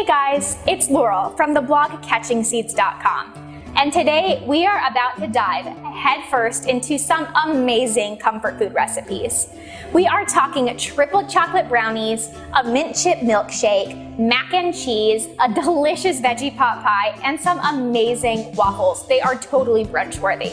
guys, it's Laurel from the blog CatchingSeeds.com, and today we are about to dive headfirst into some amazing comfort food recipes. We are talking triple chocolate brownies, a mint chip milkshake, mac and cheese, a delicious veggie pot pie, and some amazing waffles. They are totally brunch worthy.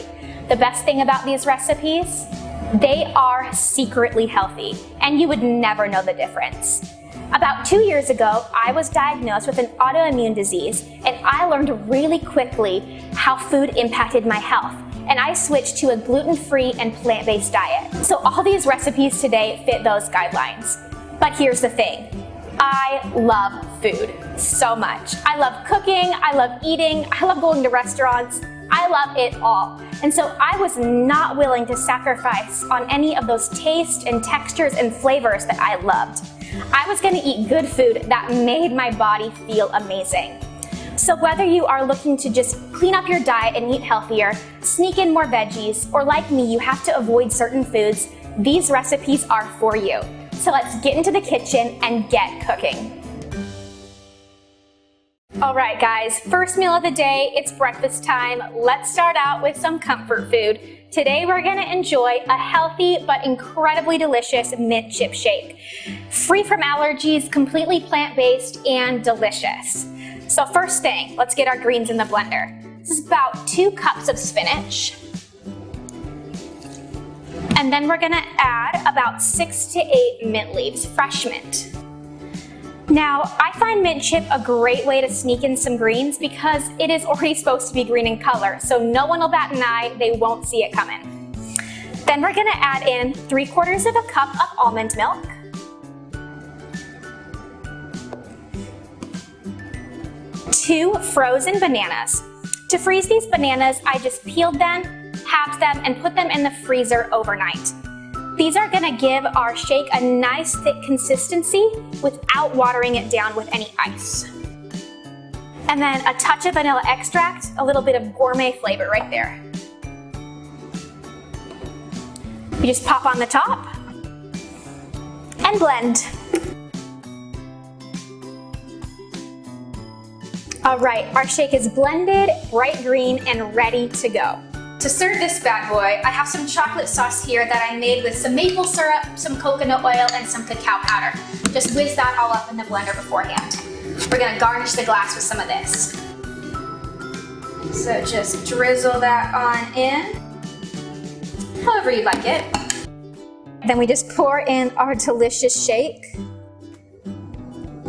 The best thing about these recipes, they are secretly healthy, and you would never know the difference. About 2 years ago, I was diagnosed with an autoimmune disease, and I learned really quickly how food impacted my health, and I switched to a gluten-free and plant-based diet. So all these recipes today fit those guidelines. But here's the thing, I love food so much. I love cooking, I love eating, I love going to restaurants, I love it all. And so I was not willing to sacrifice on any of those tastes and textures and flavors that I loved. I was gonna eat good food that made my body feel amazing. So whether you are looking to just clean up your diet and eat healthier, sneak in more veggies, or like me, you have to avoid certain foods, these recipes are for you. So let's get into the kitchen and get cooking. All right, guys, first meal of the day, it's breakfast time. Let's start out with some comfort food. Today, we're gonna enjoy a healthy but incredibly delicious mint chip shake. Free from allergies, completely plant-based, and delicious. So first thing, let's get our greens in the blender. This is about 2 cups of spinach. And then we're gonna add about 6 to 8 mint leaves, fresh mint. Now, I find mint chip a great way to sneak in some greens because it is already supposed to be green in color, so no one will bat an eye, they won't see it coming. Then we're gonna add in 3/4 of a cup of almond milk, two frozen bananas. To freeze these bananas, I just peeled them, halved them, and put them in the freezer overnight. These are gonna give our shake a nice thick consistency without watering it down with any ice. And then a touch of vanilla extract, a little bit of gourmet flavor right there. You just pop on the top and blend. All right, our shake is blended, bright green, and ready to go. To serve this bad boy, I have some chocolate sauce here that I made with some maple syrup, some coconut oil, and some cacao powder. Just whiz that all up in the blender beforehand. We're gonna garnish the glass with some of this. So just drizzle that on in, however you like it. Then we just pour in our delicious shake.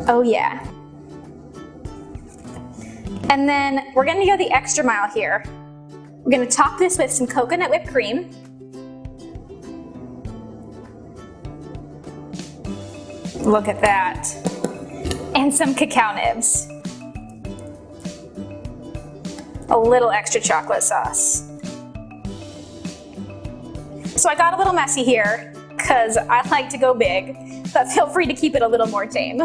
Oh yeah. And then we're gonna go the extra mile here. We're gonna top this with some coconut whipped cream. Look at that. And some cacao nibs. A little extra chocolate sauce. So I got a little messy here because I like to go big, but feel free to keep it a little more tame.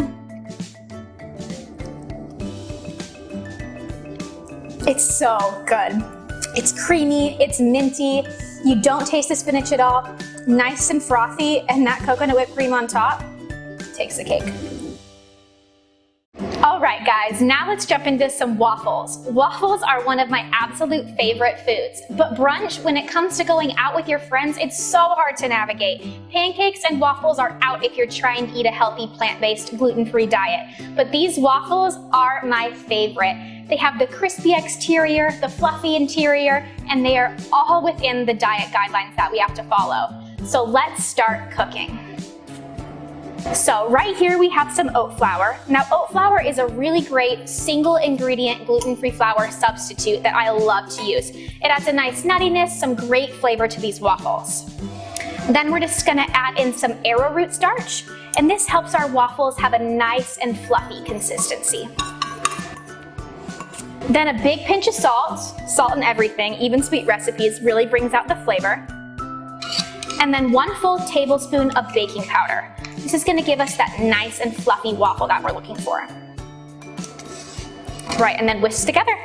It's so good. It's creamy, it's minty, you don't taste the spinach at all, nice and frothy, and that coconut whipped cream on top takes the cake. All right, guys, now let's jump into some waffles. Waffles are one of my absolute favorite foods, but brunch, when it comes to going out with your friends, it's so hard to navigate. Pancakes and waffles are out if you're trying to eat a healthy, plant-based, gluten-free diet, but these waffles are my favorite. They have the crispy exterior, the fluffy interior, and they are all within the diet guidelines that we have to follow. So let's start cooking. So right here we have some oat flour. Now oat flour is a really great single ingredient gluten-free flour substitute that I love to use. It adds a nice nuttiness, some great flavor to these waffles. Then we're just gonna add in some arrowroot starch, and this helps our waffles have a nice and fluffy consistency. Then a big pinch of salt, salt in everything, even sweet recipes really brings out the flavor. And then 1 full tablespoon of baking powder. This is gonna give us that nice and fluffy waffle that we're looking for. Right, and then whisk together.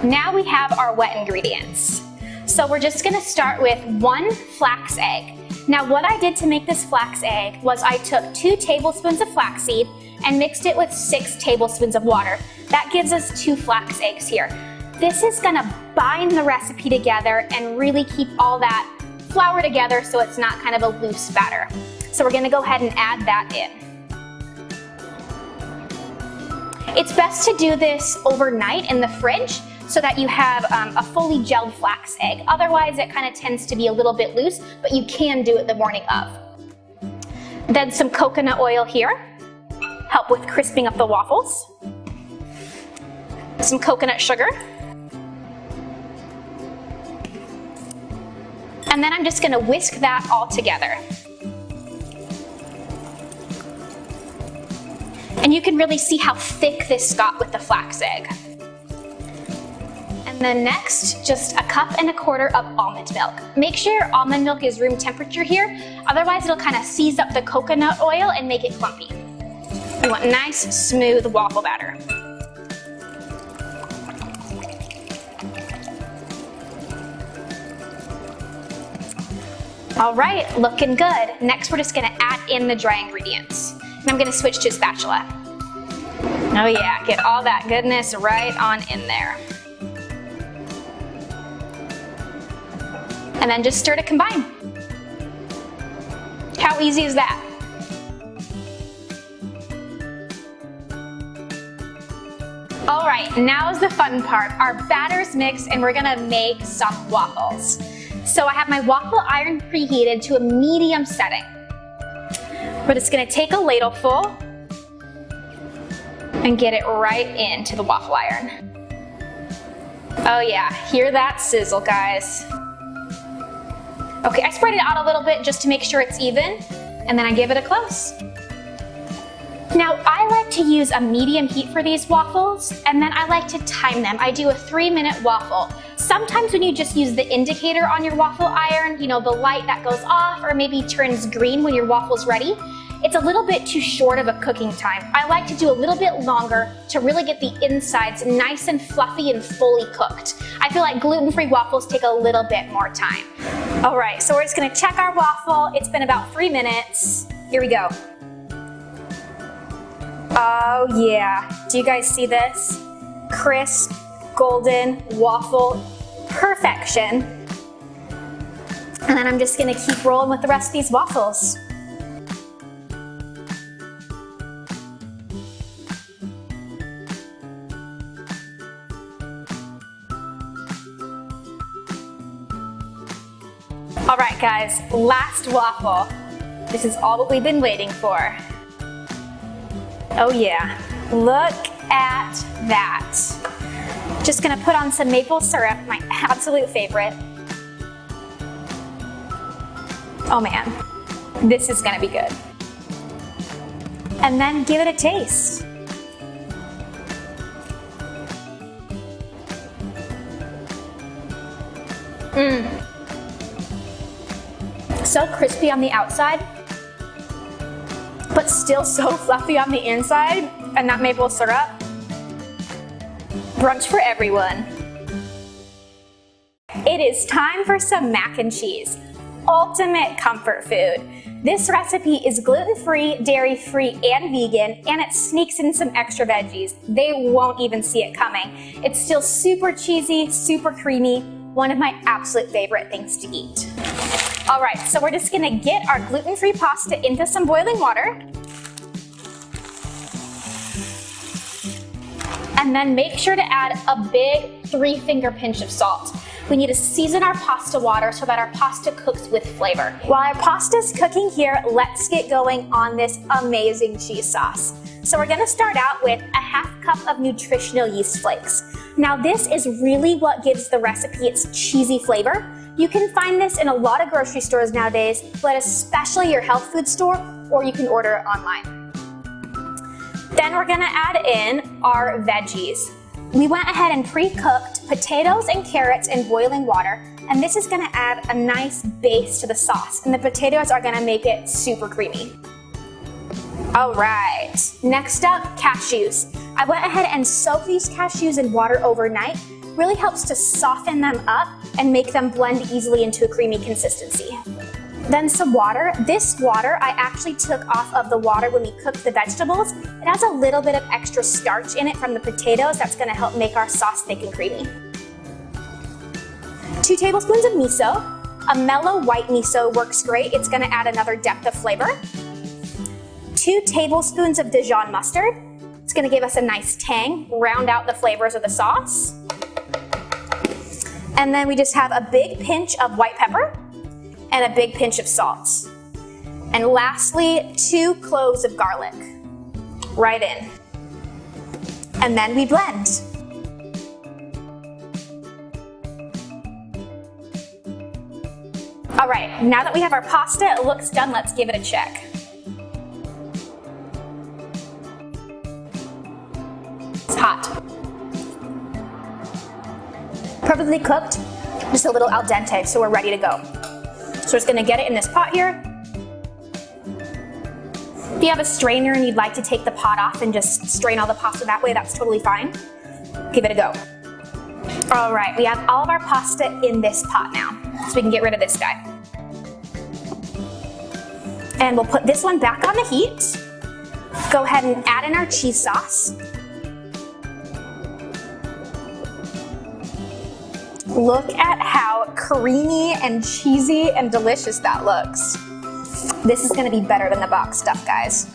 Now we have our wet ingredients. So we're just gonna start with 1 flax egg. Now what I did to make this flax egg was I took 2 tablespoons of flaxseed and mixed it with 6 tablespoons of water. That gives us 2 flax eggs here. This is gonna bind the recipe together and really keep all that flour together so it's not kind of a loose batter. So we're gonna go ahead and add that in. It's best to do this overnight in the fridge so that you have a fully gelled flax egg. Otherwise, it kind of tends to be a little bit loose, but you can do it the morning of. Then some coconut oil here, help with crisping up the waffles. Some coconut sugar. And then I'm just gonna whisk that all together. And you can really see how thick this got with the flax egg. And then next, just 1.25 cups of almond milk. Make sure your almond milk is room temperature here, otherwise it'll kind of seize up the coconut oil and make it clumpy. We want nice, smooth waffle batter. All right, looking good. Next, we're just gonna add in the dry ingredients. And I'm gonna switch to a spatula. Oh yeah, get all that goodness right on in there. And then just stir to combine. How easy is that? All right, now is the fun part. Our batter's mixed and we're gonna make some waffles. So I have my waffle iron preheated to a medium setting. We're just gonna take a ladleful and get it right into the waffle iron. Oh yeah, hear that sizzle, guys. Okay, I spread it out a little bit just to make sure it's even, and then I give it a close. Now, I like to use a medium heat for these waffles, and then I like to time them. I do a 3-minute waffle. Sometimes when you just use the indicator on your waffle iron, you know, the light that goes off or maybe turns green when your waffle's ready, it's a little bit too short of a cooking time. I like to do a little bit longer to really get the insides nice and fluffy and fully cooked. I feel like gluten-free waffles take a little bit more time. All right, so we're just gonna check our waffle. It's been about 3 minutes. Here we go. Oh yeah, do you guys see this? Crisp, golden waffle, perfection. And then I'm just gonna keep rolling with the rest of these waffles. All right guys, last waffle. This is all what we've been waiting for. Oh yeah, look at that. Just gonna put on some maple syrup, my absolute favorite. Oh man, this is gonna be good. And then give it a taste. So crispy on the outside, but still so fluffy on the inside, and that maple syrup. Brunch for everyone. It is time for some mac and cheese. Ultimate comfort food. This recipe is gluten-free, dairy-free, and vegan, and it sneaks in some extra veggies. They won't even see it coming. It's still super cheesy, super creamy, one of my absolute favorite things to eat. All right, so we're just gonna get our gluten-free pasta into some boiling water. And then make sure to add a big 3-finger pinch of salt. We need to season our pasta water so that our pasta cooks with flavor. While our pasta's cooking here, let's get going on this amazing cheese sauce. So we're gonna start out with a 1/2 cup of nutritional yeast flakes. Now this is really what gives the recipe its cheesy flavor. You can find this in a lot of grocery stores nowadays, but especially your health food store, or you can order it online. Then we're gonna add in our veggies. We went ahead and pre-cooked potatoes and carrots in boiling water, and this is gonna add a nice base to the sauce, and the potatoes are gonna make it super creamy. All right, next up, cashews. I went ahead and soaked these cashews in water overnight. Really helps to soften them up and make them blend easily into a creamy consistency. Then some water. This water I actually took off of the water when we cooked the vegetables. It has a little bit of extra starch in it from the potatoes. That's gonna help make our sauce thick and creamy. 2 tablespoons of miso. A mellow white miso works great. It's gonna add another depth of flavor. 2 tablespoons of Dijon mustard. It's gonna give us a nice tang, round out the flavors of the sauce. And then we just have a big pinch of white pepper and a big pinch of salt. And lastly, 2 cloves of garlic. Right in. And then we blend. All right, now that we have our pasta, it looks done, let's give it a check. It's hot. Perfectly cooked, just a little al dente, so we're ready to go. So we're just gonna get it in this pot here. If you have a strainer and you'd like to take the pot off and just strain all the pasta that way, that's totally fine. Give it a go. All right, we have all of our pasta in this pot now, so we can get rid of this guy. And we'll put this one back on the heat. Go ahead and add in our cheese sauce. Look at how creamy and cheesy and delicious that looks. This is gonna be better than the box stuff, guys.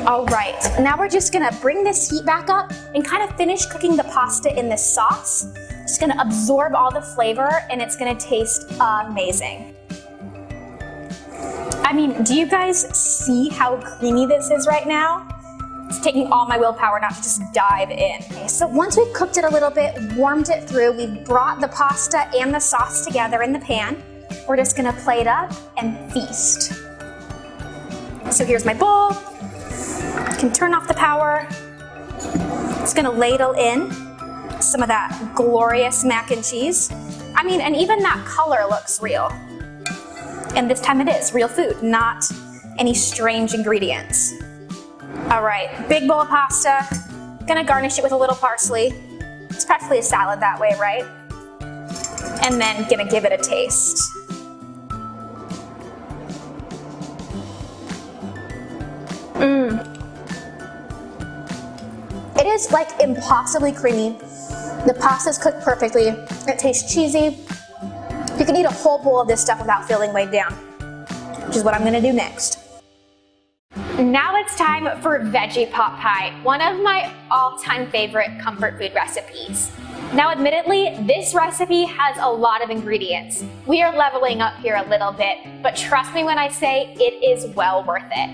All right, now we're just gonna bring this heat back up and kind of finish cooking the pasta in this sauce. It's gonna absorb all the flavor and it's gonna taste amazing. I mean, do you guys see how creamy this is right now? It's taking all my willpower not to just dive in. Okay, so once we've cooked it a little bit, warmed it through, we've brought the pasta and the sauce together in the pan. We're just gonna plate up and feast. So here's my bowl. I can turn off the power. It's gonna ladle in some of that glorious mac and cheese. I mean, and even that color looks real. And this time it is real food, not any strange ingredients. All right, big bowl of pasta. Gonna garnish it with a little parsley. It's practically a salad that way, right? And then gonna give it a taste. It is like impossibly creamy. The pasta's cooked perfectly. It tastes cheesy. You can eat a whole bowl of this stuff without feeling weighed down, which is what I'm gonna do next. Now it's time for Veggie Pot Pie, one of my all-time favorite comfort food recipes. Now admittedly, this recipe has a lot of ingredients. We are leveling up here a little bit, but trust me when I say it is well worth it.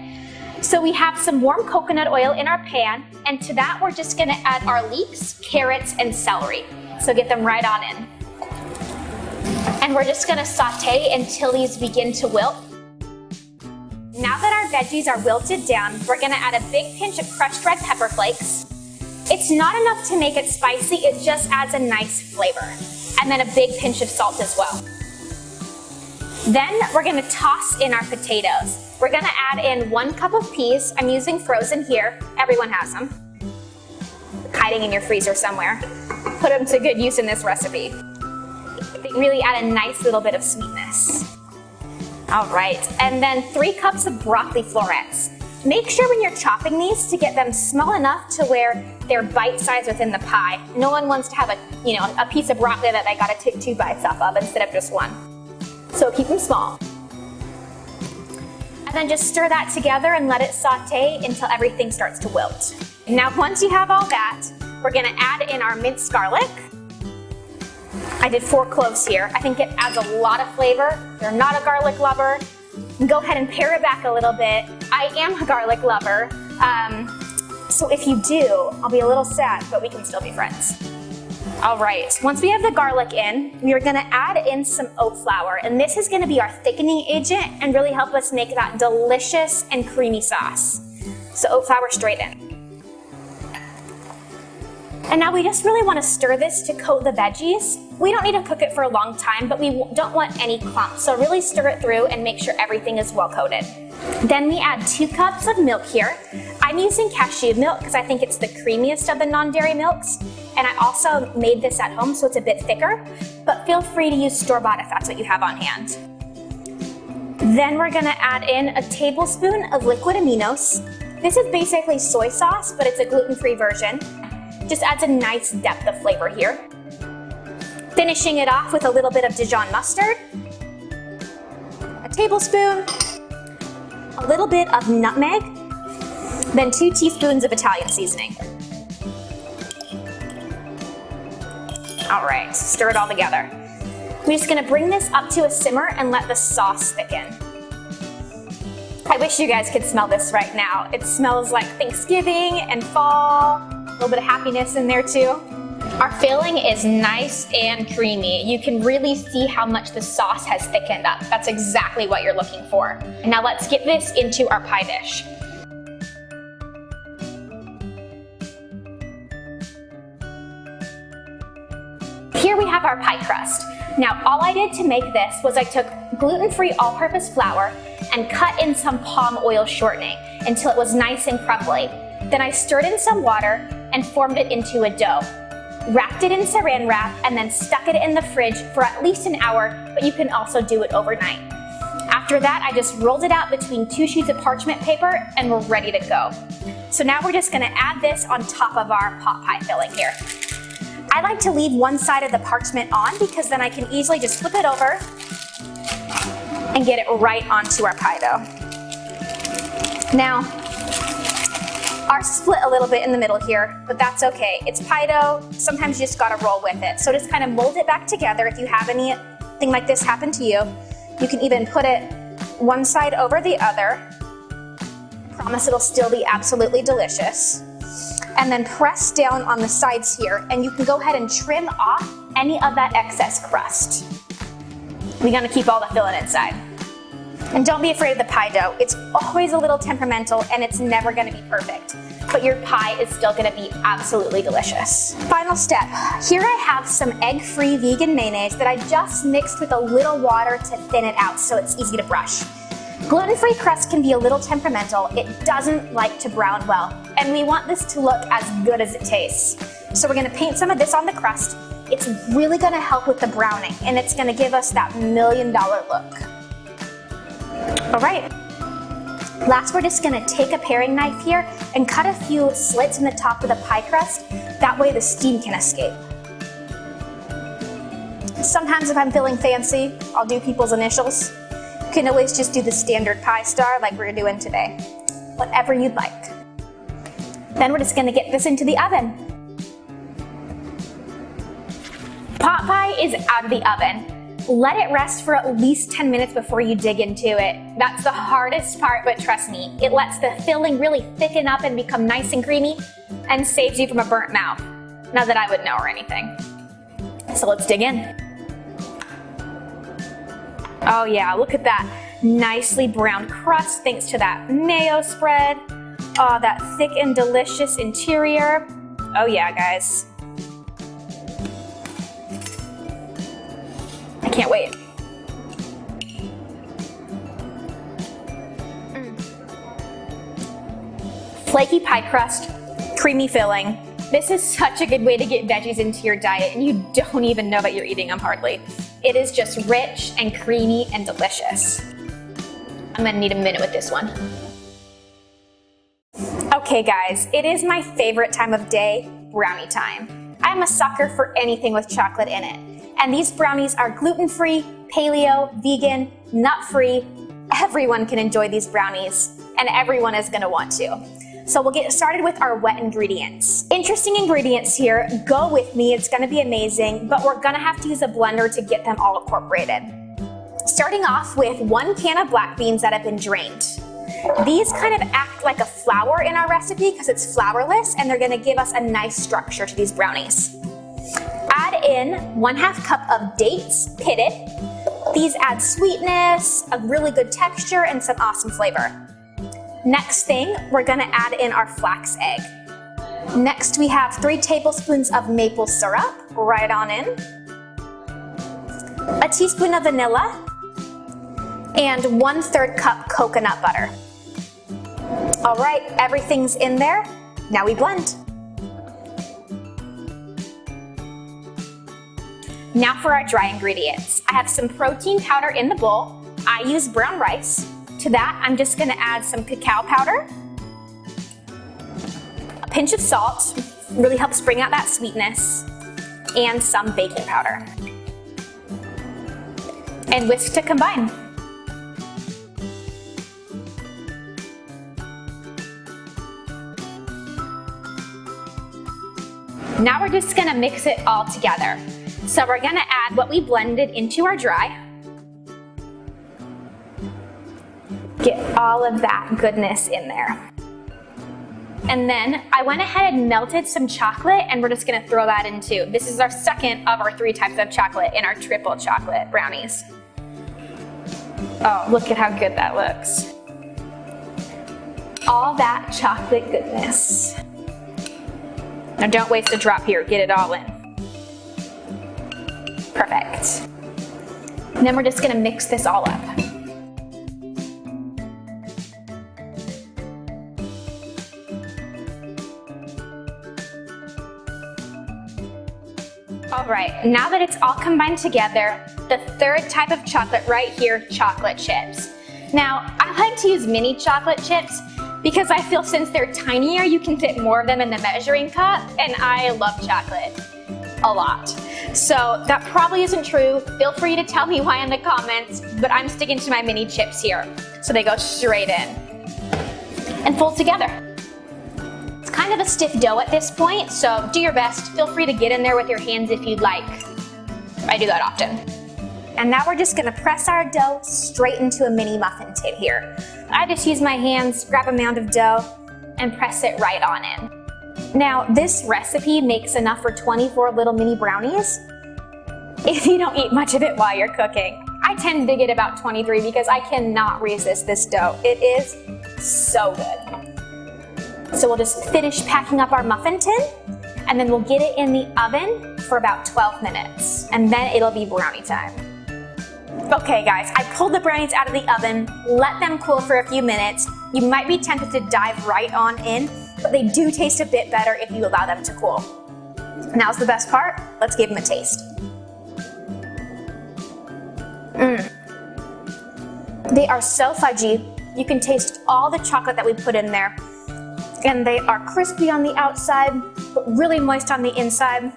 So we have some warm coconut oil in our pan, and to that we're just gonna add our leeks, carrots, and celery. So get them right on in. And we're just gonna saute until these begin to wilt. Now that our veggies are wilted down, we're gonna add a big pinch of crushed red pepper flakes. It's not enough to make it spicy, it just adds a nice flavor. And then a big pinch of salt as well. Then we're gonna toss in our potatoes. We're gonna add in 1 cup of peas. I'm using frozen here, everyone has them. Hiding in your freezer somewhere. Put them to good use in this recipe. They really add a nice little bit of sweetness. All right, and then 3 cups of broccoli florets. Make sure when you're chopping these to get them small enough to where they're bite-sized within the pie. No one wants to have a piece of broccoli that they gotta take 2 bites off of instead of just 1. So keep them small. And then just stir that together and let it saute until everything starts to wilt. Now once you have all that, we're gonna add in our minced garlic. I did 4 cloves here. I think it adds a lot of flavor. If you're not a garlic lover, go ahead and pare it back a little bit. I am a garlic lover, so if you do, I'll be a little sad, but we can still be friends. All right, once we have the garlic in, we are gonna add in some oat flour, and this is gonna be our thickening agent and really help us make that delicious and creamy sauce. So oat flour straight in. And now we just really want to stir this to coat the veggies. We don't need to cook it for a long time, but we don't want any clumps. So really stir it through and make sure everything is well coated. Then we add 2 cups of milk here. I'm using cashew milk because I think it's the creamiest of the non-dairy milks. And I also made this at home, so it's a bit thicker, but feel free to use store-bought if that's what you have on hand. Then we're gonna add in a tablespoon of liquid aminos. This is basically soy sauce, but it's a gluten-free version. Just adds a nice depth of flavor here. Finishing it off with a little bit of Dijon mustard, a tablespoon, a little bit of nutmeg, then 2 teaspoons of Italian seasoning. All right, stir it all together. We're just gonna bring this up to a simmer and let the sauce thicken. I wish you guys could smell this right now. It smells like Thanksgiving and fall, a little bit of happiness in there too. Our filling is nice and creamy. You can really see how much the sauce has thickened up. That's exactly what you're looking for. And now let's get this into our pie dish. Here we have our pie crust. Now all I did to make this was I took gluten-free all-purpose flour and cut in some palm oil shortening until it was nice and crumbly. Then I stirred in some water and formed it into a dough. Wrapped it in saran wrap and then stuck it in the fridge for at least an hour, but you can also do it overnight. After that, I just rolled it out between 2 sheets of parchment paper and we're ready to go. So now we're just gonna add this on top of our pot pie filling here. I like to leave one side of the parchment on because then I can easily just flip it over and get it right onto our pie dough. Now, ours split a little bit in the middle here, but that's okay. It's pie dough, sometimes you just gotta roll with it. So just kind of mold it back together. If you have anything like this happen to you, you can even put it one side over the other. Promise it'll still be absolutely delicious. And then press down on the sides here, and you can go ahead and trim off any of that excess crust. We're gonna keep all the filling inside. And don't be afraid of the pie dough. It's always a little temperamental and it's never gonna be perfect, but your pie is still gonna be absolutely delicious. Final step, here I have some egg-free vegan mayonnaise that I just mixed with a little water to thin it out so it's easy to brush. Gluten-free crust can be a little temperamental. It doesn't like to brown well, and we want this to look as good as it tastes. So we're gonna paint some of this on the crust. It's really gonna help with the browning, and it's gonna give us that $1 million look. All right. Last, we're just gonna take a paring knife here and cut a few slits in the top of the pie crust. That way the steam can escape. Sometimes if I'm feeling fancy, I'll do people's initials. You can always just do the standard pie star like we're doing today. Whatever you'd like. Then we're just gonna get this into the oven. Pot pie is out of the oven. Let it rest for at least 10 minutes before you dig into it. That's the hardest part, but trust me, it lets the filling really thicken up and become nice and creamy and saves you from a burnt mouth. Not that I would know or anything. So let's dig in. Oh yeah, look at that nicely browned crust thanks to that mayo spread. Oh, that thick and delicious interior. Oh yeah, guys. I can't wait. Flaky pie crust, creamy filling. This is such a good way to get veggies into your diet and you don't even know that you're eating them hardly. It is just rich and creamy and delicious. I'm gonna need a minute with this one. Okay guys, it is my favorite time of day, brownie time. I'm a sucker for anything with chocolate in it. And these brownies are gluten-free, paleo, vegan, nut-free. Everyone can enjoy these brownies, and everyone is gonna want to. So we'll get started with our wet ingredients. Interesting ingredients here, go with me, it's gonna be amazing, but we're gonna have to use a blender to get them all incorporated. Starting off with 1 can of black beans that have been drained. These kind of act like a flour in our recipe because it's flourless, and they're gonna give us a nice structure to these brownies. Add in 1/2 cup of dates, pitted. These add sweetness, a really good texture, and some awesome flavor. Next thing, we're gonna add in our flax egg. Next, we have 3 tablespoons of maple syrup, right on in. A teaspoon of vanilla, and 1/3 cup coconut butter. All right, everything's in there. Now we blend. Now for our dry ingredients. I have some protein powder in the bowl. I use brown rice. To that, I'm just gonna add some cacao powder, a pinch of salt, really helps bring out that sweetness, and some baking powder. And whisk to combine. Now we're just gonna mix it all together. So we're gonna add what we blended into our dry. Get all of that goodness in there. And then I went ahead and melted some chocolate, and we're just gonna throw that in too. This is our second of our 3 types of chocolate in our triple chocolate brownies. Oh, look at how good that looks. All that chocolate goodness. Now don't waste a drop here, get it all in. Perfect. And then we're just gonna mix this all up. All right, now that it's all combined together, the 3rd type of chocolate right here, chocolate chips. Now, I like to use mini chocolate chips because I feel since they're tinier, you can fit more of them in the measuring cup, and I love chocolate a lot. So that probably isn't true. Feel free to tell me why in the comments, but I'm sticking to my mini chips here. So they go straight in and fold together. It's kind of a stiff dough at this point, so do your best. Feel free to get in there with your hands if you'd like. I do that often. And now we're just gonna press our dough straight into a mini muffin tin here. I just use my hands, grab a mound of dough, and press it right on in. Now, this recipe makes enough for 24 little mini brownies if you don't eat much of it while you're cooking. I tend to get about 23 because I cannot resist this dough. It is so good. So we'll just finish packing up our muffin tin, and then we'll get it in the oven for about 12 minutes, and then it'll be brownie time. Okay guys, I pulled the brownies out of the oven, let them cool for a few minutes. You might be tempted to dive right on in, but they do taste a bit better if you allow them to cool. Now's the best part, let's give them a taste. They are so fudgy, you can taste all the chocolate that we put in there. And they are crispy on the outside, but really moist on the inside.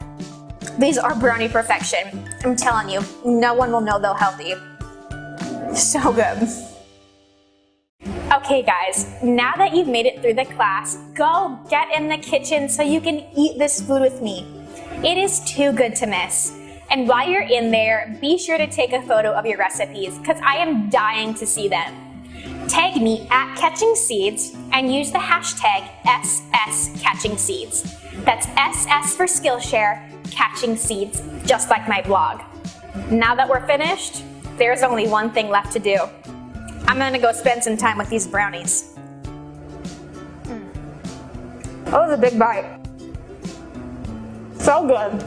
These are brownie perfection. I'm telling you, no one will know they're healthy. So good. Okay guys, now that you've made it through the class, go get in the kitchen so you can eat this food with me. It is too good to miss. And while you're in there, be sure to take a photo of your recipes because I am dying to see them. Tag me at Catching Seeds and use the hashtag #SSCatchingSeeds. That's SS for Skillshare, Catching Seeds, just like my blog. Now that we're finished, there's only one thing left to do. I'm gonna go spend some time with these brownies. Oh, the big bite. So good.